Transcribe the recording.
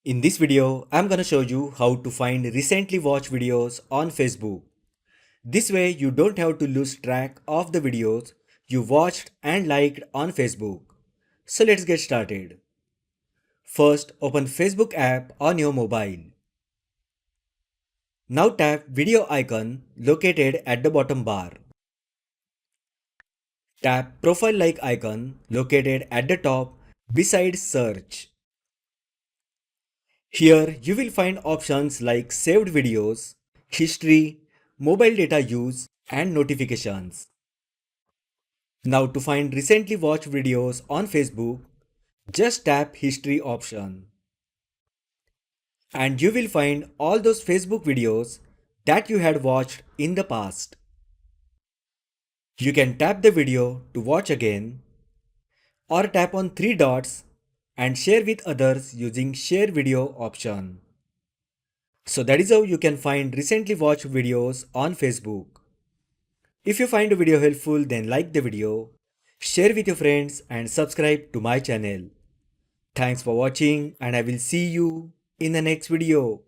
In this video, I'm gonna show you how to find recently watched videos on Facebook. This way you don't have to lose track of the videos you watched and liked on Facebook. So let's get started. First, open Facebook app on your mobile. Now tap video icon located at the bottom bar. Tap profile like icon located at the top beside search. Here you will find options like saved videos, history, mobile data use, and notifications. Now to find recently watched videos on Facebook, just tap history option. And you will find all those Facebook videos that you had watched in the past. You can tap the video to watch again or tap on three dots and share with others using share video option. So that is how you can find recently watched videos on Facebook. If you find the video helpful, then like the video, share with your friends and subscribe to my channel. Thanks for watching and I will see you in the next video.